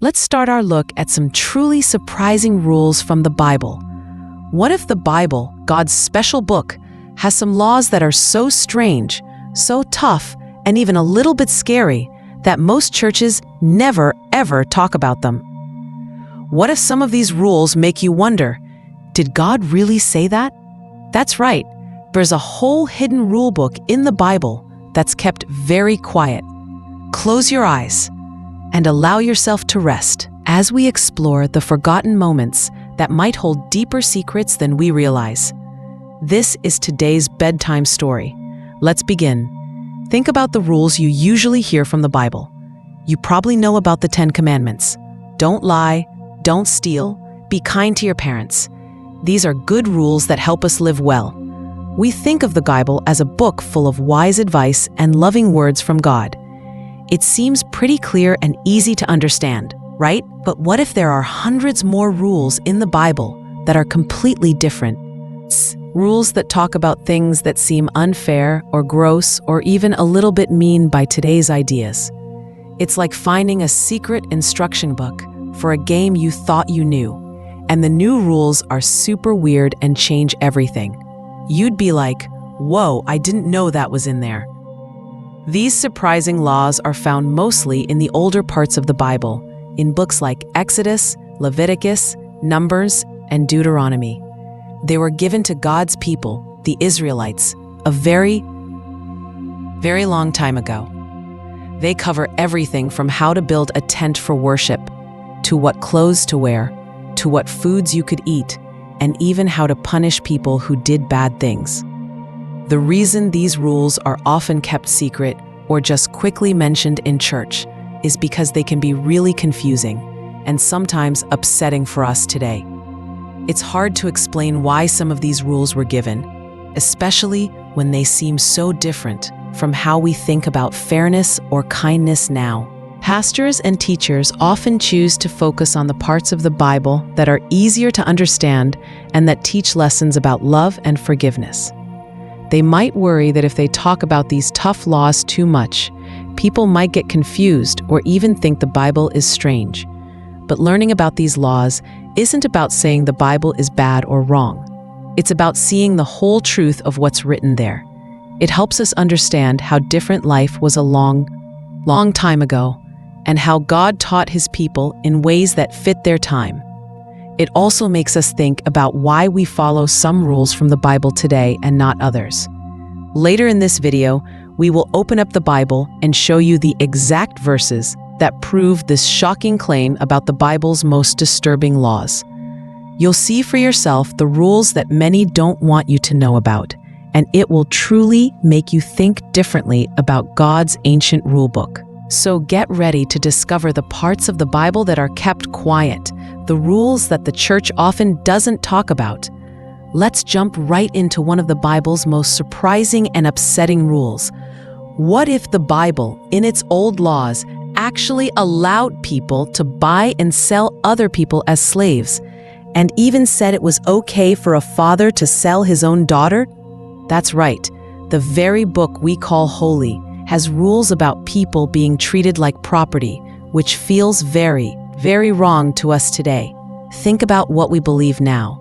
Let's start our look at some truly surprising rules from the Bible. What if the Bible, God's special book, has some laws that are so strange, so tough, and even a little bit scary that most churches never, ever talk about them? What if some of these rules make you wonder, did God really say that? That's right. There's a whole hidden rule book in the Bible that's kept very quiet. Close your eyes and allow yourself to rest as we explore the forgotten moments that might hold deeper secrets than we realize. This is today's bedtime story. Let's begin. Think about the rules you usually hear from the Bible. You probably know about the 10 Commandments. Don't lie, don't steal, be kind to your parents. These are good rules that help us live well. We think of the Bible as a book full of wise advice and loving words from God. It seems pretty clear and easy to understand, right? But what if there are hundreds more rules in the Bible that are completely different? Rules that talk about things that seem unfair or gross or even a little bit mean by today's ideas. It's like finding a secret instruction book for a game you thought you knew, and the new rules are super weird and change everything. You'd be like, whoa, I didn't know that was in there. These surprising laws are found mostly in the older parts of the Bible, in books like Exodus, Leviticus, Numbers, and Deuteronomy. They were given to God's people, the Israelites, a very, very long time ago. They cover everything from how to build a tent for worship, to what clothes to wear, to what foods you could eat, and even how to punish people who did bad things. The reason these rules are often kept secret or just quickly mentioned in church is because they can be really confusing and sometimes upsetting for us today. It's hard to explain why some of these rules were given, especially when they seem so different from how we think about fairness or kindness now. Pastors and teachers often choose to focus on the parts of the Bible that are easier to understand and that teach lessons about love and forgiveness. They might worry that if they talk about these tough laws too much, people might get confused or even think the Bible is strange. But learning about these laws isn't about saying the Bible is bad or wrong. It's about seeing the whole truth of what's written there. It helps us understand how different life was a long time ago, and how God taught His people in ways that fit their time. It also makes us think about why we follow some rules from the Bible today and not others. Later in this video, we will open up the Bible and show you the exact verses that prove this shocking claim about the Bible's most disturbing laws. You'll see for yourself the rules that many don't want you to know about, and it will truly make you think differently about God's ancient rulebook. So get ready to discover the parts of the Bible that are kept quiet, the rules that the church often doesn't talk about. Let's jump right into one of the Bible's most surprising and upsetting rules. What if the Bible, in its old laws, actually allowed people to buy and sell other people as slaves, and even said it was okay for a father to sell his own daughter? That's right, the very book we call holy has rules about people being treated like property, which feels very, very wrong to us today. Think about what we believe now.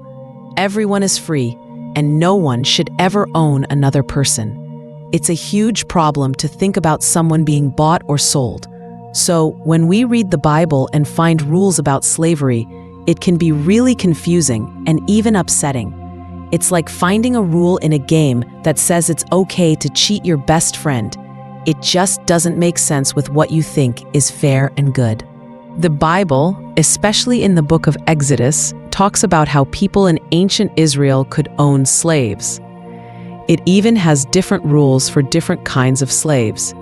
Everyone is free, and no one should ever own another person. It's a huge problem to think about someone being bought or sold. So, when we read the Bible and find rules about slavery, it can be really confusing and even upsetting. It's like finding a rule in a game that says it's okay to cheat your best friend. It just doesn't make sense with what you think is fair and good. The Bible, especially in the book of Exodus, talks about how people in ancient Israel could own slaves. It even has different rules for different kinds of slaves.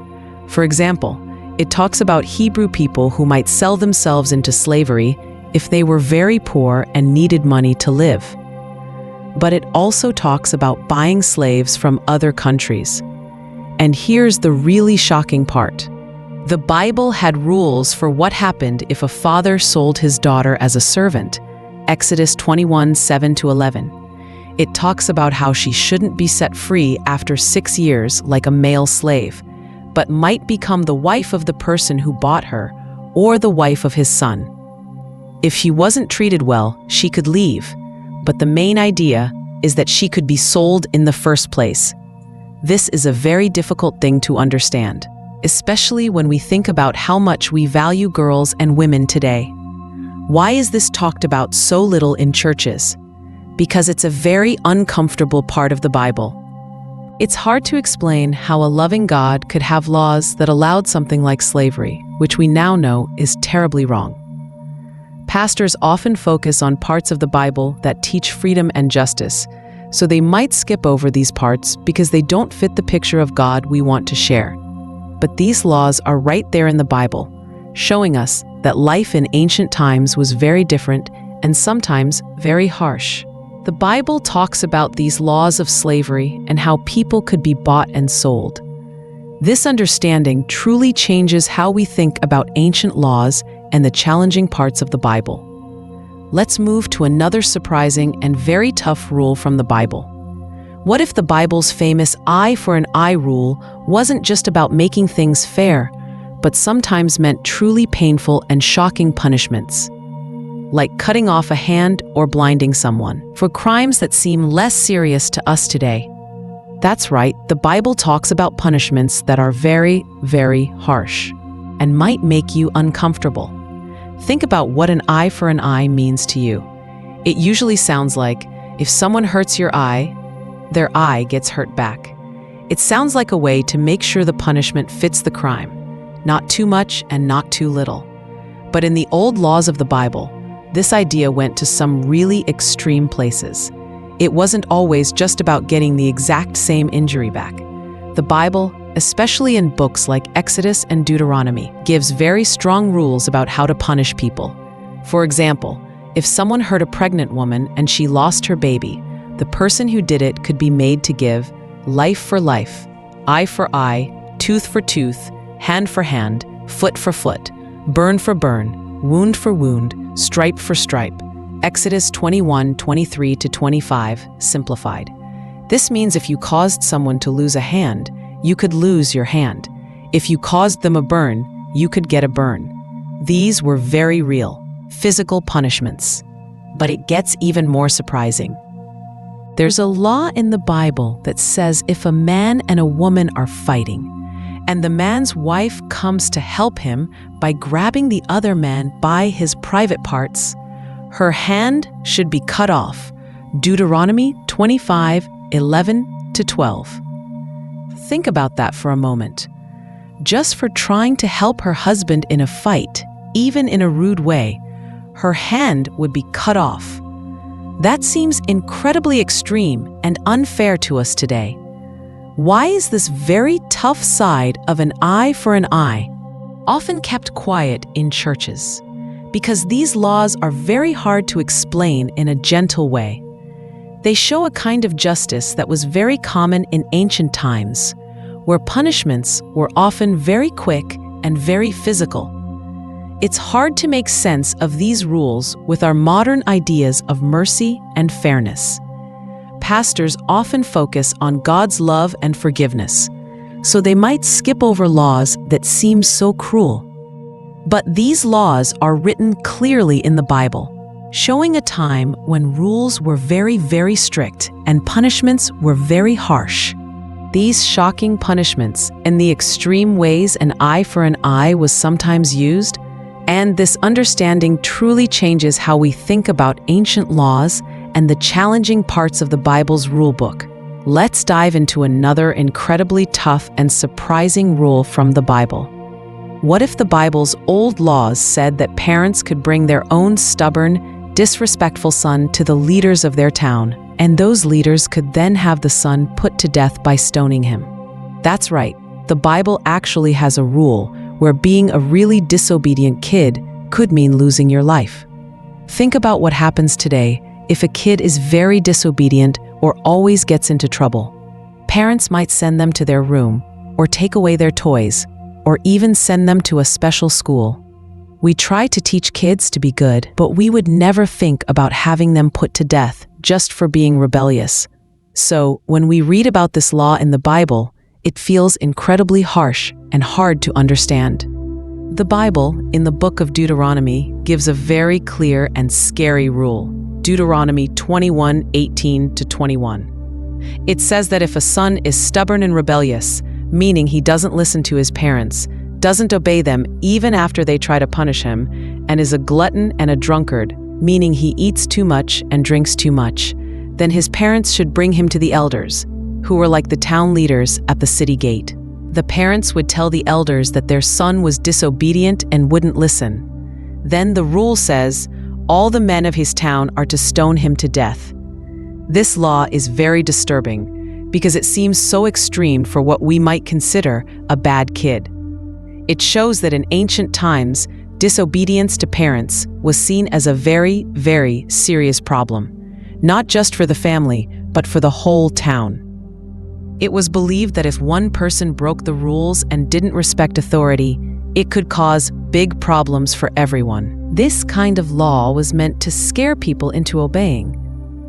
For example, it talks about Hebrew people who might sell themselves into slavery if they were very poor and needed money to live. But it also talks about buying slaves from other countries. And here's the really shocking part. The Bible had rules for what happened if a father sold his daughter as a servant. Exodus 21:7-11. It talks about how she shouldn't be set free after 6 years like a male slave, but might become the wife of the person who bought her, or the wife of his son. If she wasn't treated well, she could leave, but the main idea is that she could be sold in the first place. This is a very difficult thing to understand, especially when we think about how much we value girls and women today. Why is this talked about so little in churches? Because it's a very uncomfortable part of the Bible. It's hard to explain how a loving God could have laws that allowed something like slavery, which we now know is terribly wrong. Pastors often focus on parts of the Bible that teach freedom and justice, so they might skip over these parts because they don't fit the picture of God we want to share. But these laws are right there in the Bible, showing us that life in ancient times was very different and sometimes very harsh. The Bible talks about these laws of slavery and how people could be bought and sold. This understanding truly changes how we think about ancient laws and the challenging parts of the Bible. Let's move to another surprising and very tough rule from the Bible. What if the Bible's famous eye for an eye rule wasn't just about making things fair, but sometimes meant truly painful and shocking punishments, like cutting off a hand or blinding someone, for crimes that seem less serious to us today? That's right, the Bible talks about punishments that are very, very harsh and might make you uncomfortable. Think about what an eye for an eye means to you. It usually sounds like if someone hurts your eye, their eye gets hurt back. It sounds like a way to make sure the punishment fits the crime, not too much and not too little. But in the old laws of the Bible, this idea went to some really extreme places. It wasn't always just about getting the exact same injury back. The Bible, especially in books like Exodus and Deuteronomy, gives very strong rules about how to punish people. For example, if someone hurt a pregnant woman and she lost her baby, the person who did it could be made to give life for life, eye for eye, tooth for tooth, hand for hand, foot for foot, burn for burn, wound for wound, stripe for stripe. Exodus 21:23-25, simplified. This means if you caused someone to lose a hand, you could lose your hand. If you caused them a burn, you could get a burn. These were very real, physical punishments. But it gets even more surprising. There's a law in the Bible that says if a man and a woman are fighting, and the man's wife comes to help him by grabbing the other man by his private parts, her hand should be cut off. Deuteronomy 25:11-12. Think about that for a moment. Just for trying to help her husband in a fight, even in a rude way, her hand would be cut off. That seems incredibly extreme and unfair to us today. Why is this very tough side of an eye for an eye often kept quiet in churches? Because these laws are very hard to explain in a gentle way. They show a kind of justice that was very common in ancient times, where punishments were often very quick and very physical. It's hard to make sense of these rules with our modern ideas of mercy and fairness. Pastors often focus on God's love and forgiveness, so they might skip over laws that seem so cruel. But these laws are written clearly in the Bible, showing a time when rules were very, very strict and punishments were very harsh. These shocking punishments and the extreme ways an eye for an eye was sometimes used, and this understanding truly changes how we think about ancient laws and the challenging parts of the Bible's rulebook. Let's dive into another incredibly tough and surprising rule from the Bible. What if the Bible's old laws said that parents could bring their own stubborn, disrespectful son to the leaders of their town, and those leaders could then have the son put to death by stoning him? That's right, the Bible actually has a rule where being a really disobedient kid could mean losing your life. Think about what happens today if a kid is very disobedient or always gets into trouble. Parents might send them to their room, or take away their toys, or even send them to a special school. We try to teach kids to be good, but we would never think about having them put to death just for being rebellious. So, when we read about this law in the Bible, it feels incredibly harsh and hard to understand. The Bible, in the book of Deuteronomy, gives a very clear and scary rule. Deuteronomy 21:18-21. It says that if a son is stubborn and rebellious, meaning he doesn't listen to his parents, doesn't obey them even after they try to punish him, and is a glutton and a drunkard, meaning he eats too much and drinks too much, then his parents should bring him to the elders, who were like the town leaders at the city gate. The parents would tell the elders that their son was disobedient and wouldn't listen. Then the rule says, all the men of his town are to stone him to death. This law is very disturbing because it seems so extreme for what we might consider a bad kid. It shows that in ancient times, disobedience to parents was seen as a very, very serious problem, not just for the family, but for the whole town. It was believed that if one person broke the rules and didn't respect authority, it could cause big problems for everyone. This kind of law was meant to scare people into obeying,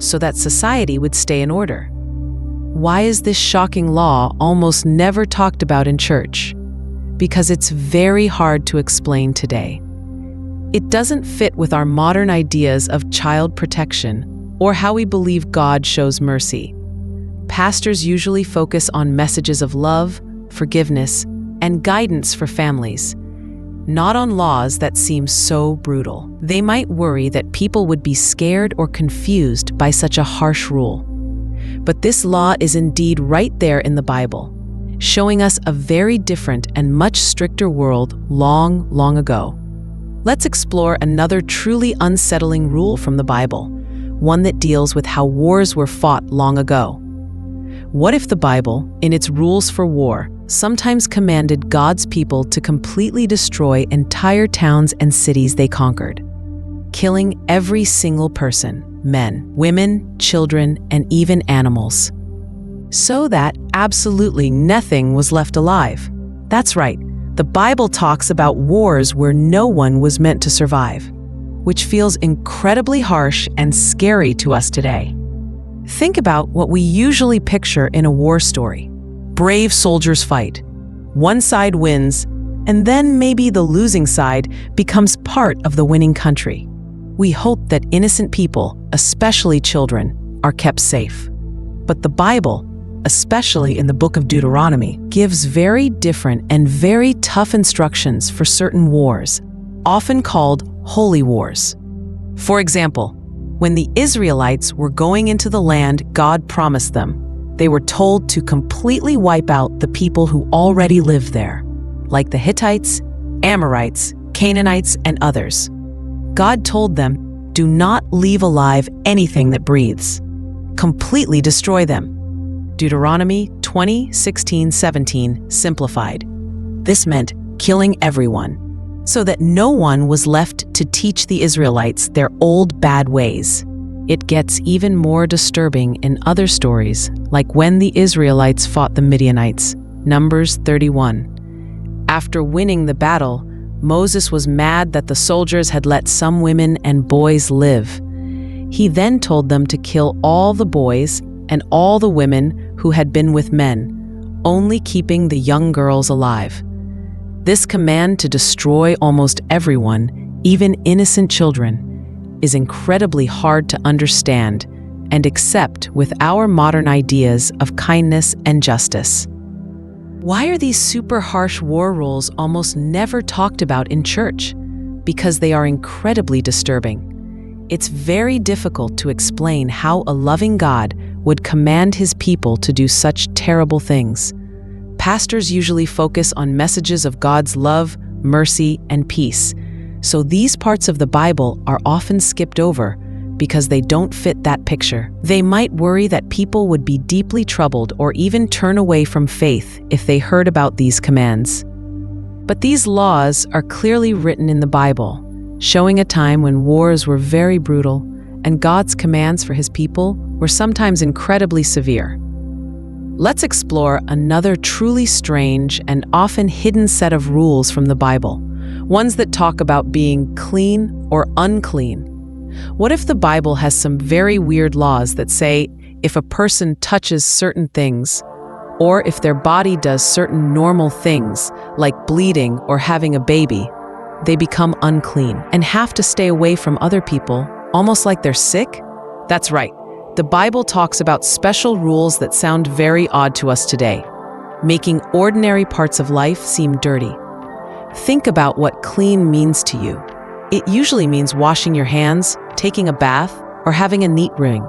so that society would stay in order. Why is this shocking law almost never talked about in church? Because it's very hard to explain today. It doesn't fit with our modern ideas of child protection or how we believe God shows mercy. Pastors usually focus on messages of love, forgiveness, and guidance for families, not on laws that seem so brutal. They might worry that people would be scared or confused by such a harsh rule. But this law is indeed right there in the Bible, showing us a very different and much stricter world long, long ago. Let's explore another truly unsettling rule from the Bible, one that deals with how wars were fought long ago. What if the Bible, in its rules for war, sometimes commanded God's people to completely destroy entire towns and cities they conquered, killing every single person, men, women, children, and even animals, so that absolutely nothing was left alive? That's right, the Bible talks about wars where no one was meant to survive, which feels incredibly harsh and scary to us today. Think about what we usually picture in a war story. Brave soldiers fight. One side wins, and then maybe the losing side becomes part of the winning country. We hope that innocent people, especially children, are kept safe. But the Bible, especially in the book of Deuteronomy, gives very different and very tough instructions for certain wars, often called holy wars. For example, when the Israelites were going into the land God promised them, they were told to completely wipe out the people who already lived there, like the Hittites, Amorites, Canaanites, and others. God told them, do not leave alive anything that breathes. Completely destroy them. Deuteronomy 20:16-17 simplified. This meant killing everyone, so that no one was left to teach the Israelites their old bad ways. It gets even more disturbing in other stories, like when the Israelites fought the Midianites, Numbers 31. After winning the battle, Moses was mad that the soldiers had let some women and boys live. He then told them to kill all the boys and all the women who had been with men, only keeping the young girls alive. This command to destroy almost everyone, even innocent children, is incredibly hard to understand and accept with our modern ideas of kindness and justice. Why are these super harsh war rules almost never talked about in church? Because they are incredibly disturbing. It's very difficult to explain how a loving God would command his people to do such terrible things. Pastors usually focus on messages of God's love, mercy, and peace, so these parts of the Bible are often skipped over because they don't fit that picture. They might worry that people would be deeply troubled or even turn away from faith if they heard about these commands. But these laws are clearly written in the Bible, showing a time when wars were very brutal and God's commands for his people were sometimes incredibly severe. Let's explore another truly strange and often hidden set of rules from the Bible, ones that talk about being clean or unclean. What if the Bible has some very weird laws that say if a person touches certain things, or if their body does certain normal things, like bleeding or having a baby, they become unclean and have to stay away from other people, almost like they're sick? That's right. The Bible talks about special rules that sound very odd to us today, making ordinary parts of life seem dirty. Think about what clean means to you. It usually means washing your hands, taking a bath, or having a neat room.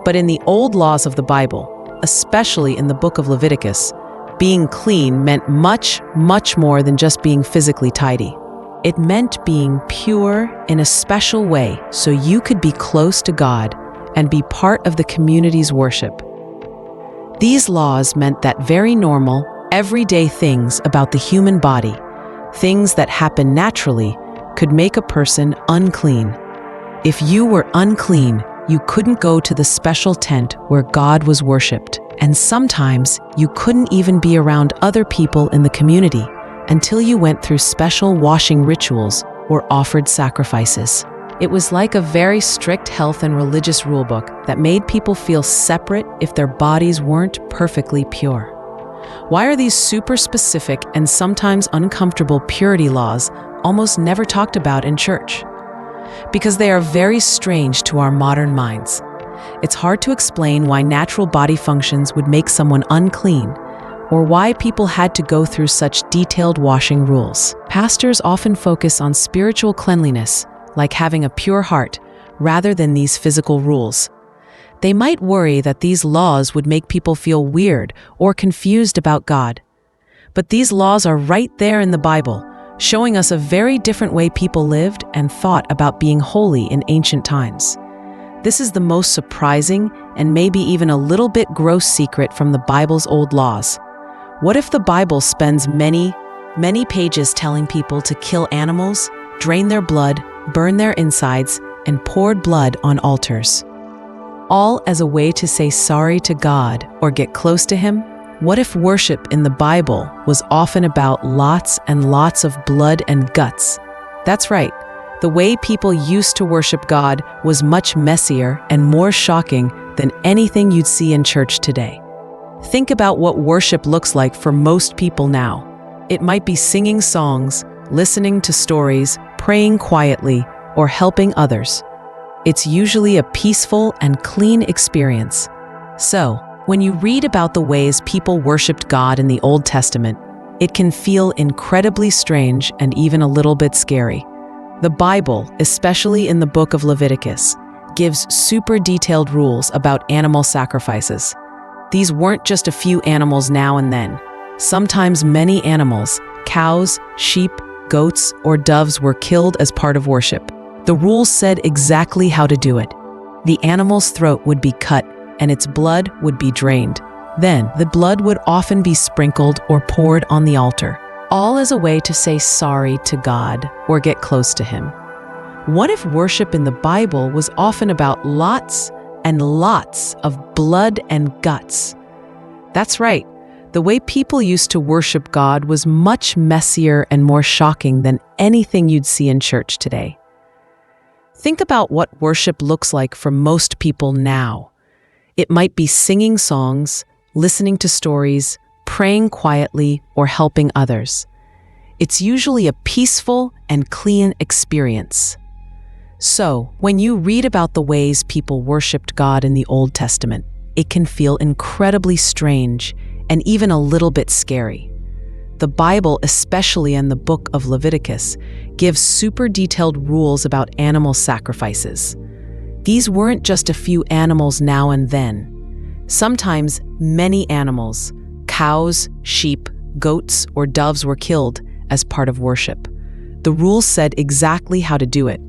But in the old laws of the Bible, especially in the book of Leviticus, being clean meant much, much more than just being physically tidy. It meant being pure in a special way so you could be close to God and be part of the community's worship. These laws meant that very normal, everyday things about the human body, things that happen naturally, could make a person unclean. If you were unclean, you couldn't go to the special tent where God was worshipped, and sometimes you couldn't even be around other people in the community until you went through special washing rituals or offered sacrifices. It was like a very strict health and religious rulebook that made people feel separate if their bodies weren't perfectly pure. Why are these super specific and sometimes uncomfortable purity laws almost never talked about in church? Because they are very strange to our modern minds. It's hard to explain why natural body functions would make someone unclean, or why people had to go through such detailed washing rules. Pastors often focus on spiritual cleanliness, like having a pure heart, rather than these physical rules. They might worry that these laws would make people feel weird or confused about God. But these laws are right there in the Bible, showing us a very different way people lived and thought about being holy in ancient times. This is the most surprising and maybe even a little bit gross secret from the Bible's old laws. What if the Bible spends many pages telling people to kill animals, drain their blood, burn their insides, and poured blood on altars, all as a way to say sorry to God or get close to Him? What if worship in the Bible was often about lots and lots of blood and guts? That's right. The way people used to worship God was much messier and more shocking than anything you'd see in church today. Think about what worship looks like for most people now. It might be singing songs, listening to stories, praying quietly, or helping others. It's usually a peaceful and clean experience. So, when you read about the ways people worshipped God in the Old Testament, it can feel incredibly strange and even a little bit scary. The Bible, especially in the book of Leviticus, gives super detailed rules about animal sacrifices. These weren't just a few animals now and then. Sometimes many animals, cows, sheep, goats, or doves were killed as part of worship. The rules said exactly how to do it. The animal's throat would be cut and its blood would be drained. Then, the blood would often be sprinkled or poured on the altar, all as a way to say sorry to God or get close to Him. What if worship in the Bible was often about lots and lots of blood and guts? That's right. The way people used to worship God was much messier and more shocking than anything you'd see in church today. Think about what worship looks like for most people now. It might be singing songs, listening to stories, praying quietly, or helping others. It's usually a peaceful and clean experience. So, when you read about the ways people worshipped God in the Old Testament, it can feel incredibly strange and even a little bit scary. The Bible, especially in the book of Leviticus, gives super detailed rules about animal sacrifices. These weren't just a few animals now and then. Sometimes many animals, cows, sheep, goats, or doves were killed as part of worship. The rules said exactly how to do it.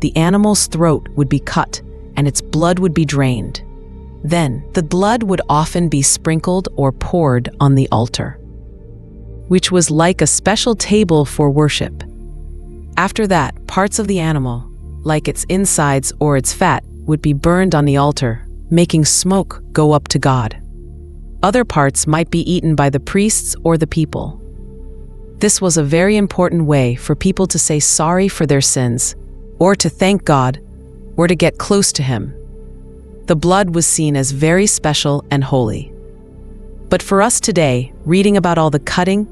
The animal's throat would be cut and its blood would be drained. Then, the blood would often be sprinkled or poured on the altar, which was like a special table for worship. After that, parts of the animal, like its insides or its fat, would be burned on the altar, making smoke go up to God. Other parts might be eaten by the priests or the people. This was a very important way for people to say sorry for their sins, or to thank God, or to get close to Him. The blood was seen as very special and holy. But for us today, reading about all the cutting,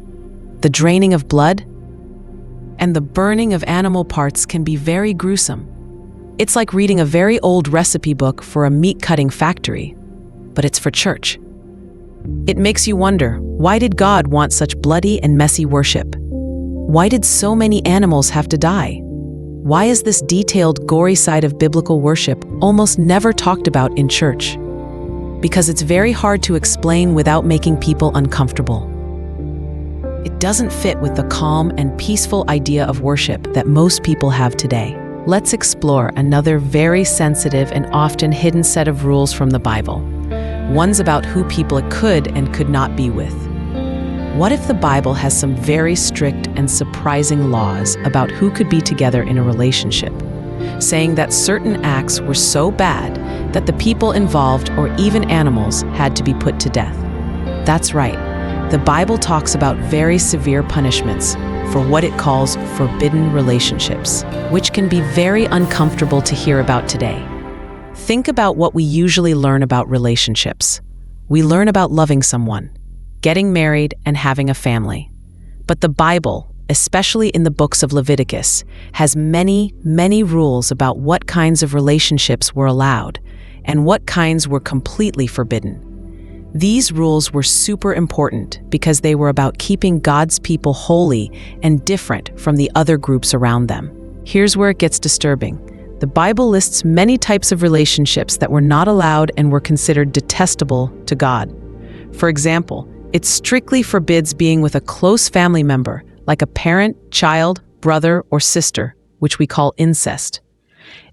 the draining of blood, and the burning of animal parts can be very gruesome. It's like reading a very old recipe book for a meat-cutting factory, but it's for church. It makes you wonder, why did God want such bloody and messy worship? Why did so many animals have to die? Why is this detailed, gory side of biblical worship almost never talked about in church? Because it's very hard to explain without making people uncomfortable. It doesn't fit with the calm and peaceful idea of worship that most people have today. Let's explore another very sensitive and often hidden set of rules from the Bible. Ones about who people could and could not be with. What if the Bible has some very strict and surprising laws about who could be together in a relationship, saying that certain acts were so bad that the people involved or even animals had to be put to death? That's right. The Bible talks about very severe punishments for what it calls forbidden relationships, which can be very uncomfortable to hear about today. Think about what we usually learn about relationships. We learn about loving someone, getting married, and having a family. But the Bible, especially in the books of Leviticus, has many, many rules about what kinds of relationships were allowed and what kinds were completely forbidden. These rules were super important because they were about keeping God's people holy and different from the other groups around them. Here's where it gets disturbing. The Bible lists many types of relationships that were not allowed and were considered detestable to God. For example, it strictly forbids being with a close family member, like a parent, child, brother, or sister, which we call incest.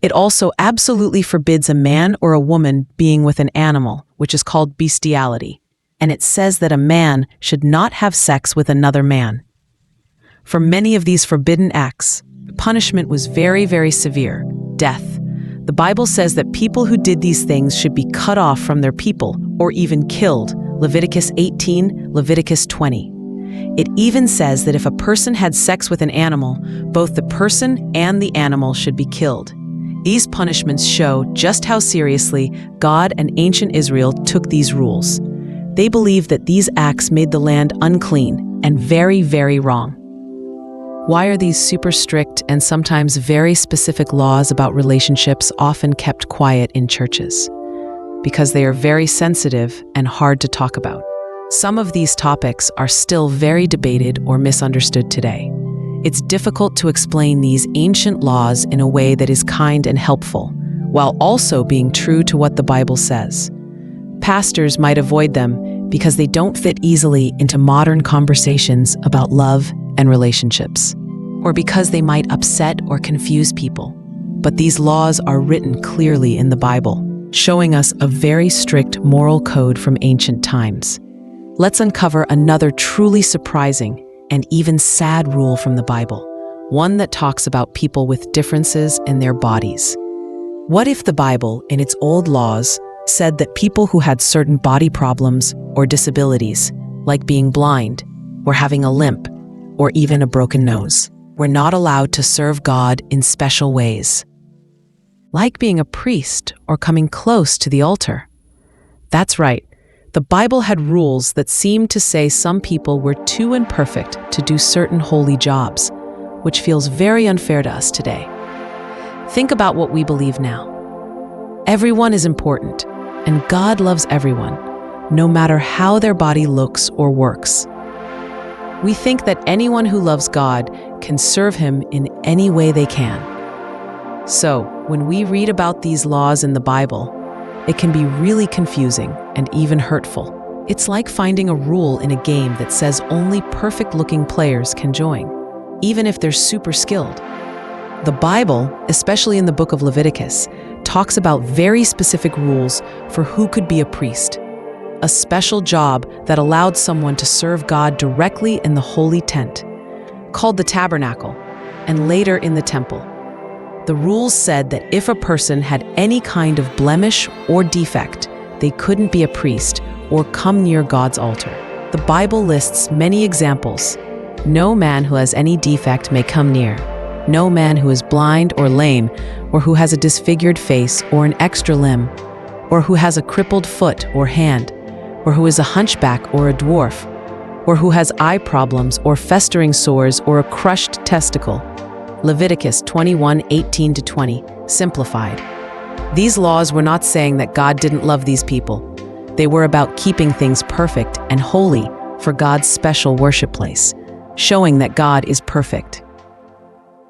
It also absolutely forbids a man or a woman being with an animal, which is called bestiality, and it says that a man should not have sex with another man. For many of these forbidden acts, punishment was very, very severe, death. The Bible says that people who did these things should be cut off from their people or even killed, Leviticus 18, Leviticus 20. It even says that if a person had sex with an animal, both the person and the animal should be killed. These punishments show just how seriously God and ancient Israel took these rules. They believed that these acts made the land unclean and very, very wrong. Why are these super strict and sometimes very specific laws about relationships often kept quiet in churches? Because they are very sensitive and hard to talk about. Some of these topics are still very debated or misunderstood today. It's difficult to explain these ancient laws in a way that is kind and helpful, while also being true to what the Bible says. Pastors might avoid them because they don't fit easily into modern conversations about love and relationships, or because they might upset or confuse people. But these laws are written clearly in the Bible, showing us a very strict moral code from ancient times. Let's uncover another truly surprising and even sad rule from the Bible, one that talks about people with differences in their bodies. What if the Bible, in its old laws, said that people who had certain body problems or disabilities, like being blind, or having a limp, or even a broken nose, were not allowed to serve God in special ways, like being a priest or coming close to the altar? That's right. The Bible had rules that seemed to say some people were too imperfect to do certain holy jobs, which feels very unfair to us today. Think about what we believe now. Everyone is important, and God loves everyone, no matter how their body looks or works. We think that anyone who loves God can serve Him in any way they can. So, when we read about these laws in the Bible, it can be really confusing and even hurtful. It's like finding a rule in a game that says only perfect-looking players can join, even if they're super skilled. The Bible, especially in the book of Leviticus, talks about very specific rules for who could be a priest, a special job that allowed someone to serve God directly in the holy tent, called the tabernacle, and later in the temple. The rules said that if a person had any kind of blemish or defect, they couldn't be a priest or come near God's altar. The Bible lists many examples. No man who has any defect may come near. No man who is blind or lame, or who has a disfigured face or an extra limb, or who has a crippled foot or hand, or who is a hunchback or a dwarf, or who has eye problems or festering sores or a crushed testicle. Leviticus 21:18-20, simplified. These laws were not saying that God didn't love these people. They were about keeping things perfect and holy for God's special worship place, showing that God is perfect.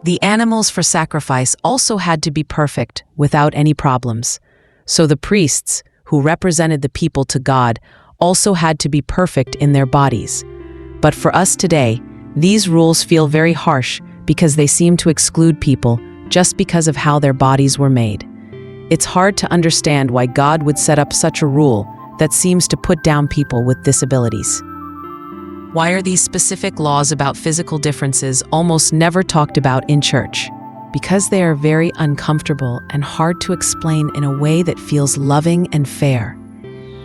The animals for sacrifice also had to be perfect without any problems. So the priests, who represented the people to God, also had to be perfect in their bodies. But for us today, these rules feel very harsh because they seem to exclude people just because of how their bodies were made. It's hard to understand why God would set up such a rule that seems to put down people with disabilities. Why are these specific laws about physical differences almost never talked about in church? Because they are very uncomfortable and hard to explain in a way that feels loving and fair.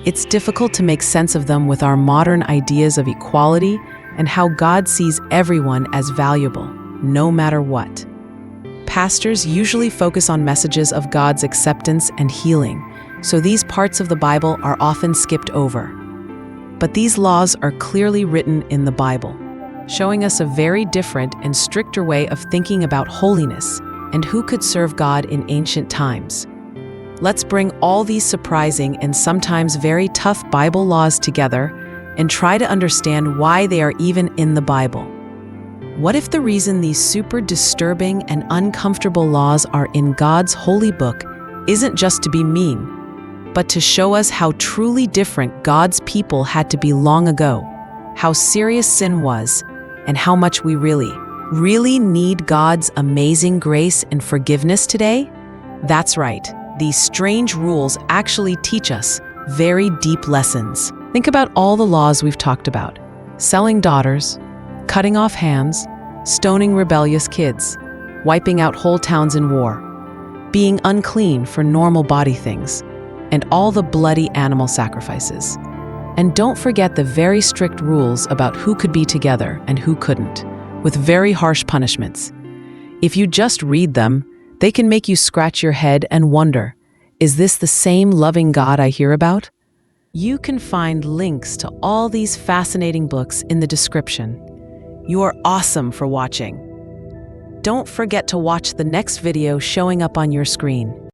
It's difficult to make sense of them with our modern ideas of equality and how God sees everyone as valuable, no matter what. Pastors usually focus on messages of God's acceptance and healing, so these parts of the Bible are often skipped over. But these laws are clearly written in the Bible, showing us a very different and stricter way of thinking about holiness and who could serve God in ancient times. Let's bring all these surprising and sometimes very tough Bible laws together and try to understand why they are even in the Bible. What if the reason these super disturbing and uncomfortable laws are in God's holy book isn't just to be mean, but to show us how truly different God's people had to be long ago, how serious sin was, and how much we really need God's amazing grace and forgiveness today? That's right, these strange rules actually teach us very deep lessons. Think about all the laws we've talked about: selling daughters, cutting off hands, stoning rebellious kids, wiping out whole towns in war, being unclean for normal body things, and all the bloody animal sacrifices. And don't forget the very strict rules about who could be together and who couldn't, with very harsh punishments. If you just read them, they can make you scratch your head and wonder, is this the same loving God I hear about? You can find links to all these fascinating books in the description. You are awesome for watching. Don't forget to watch the next video showing up on your screen.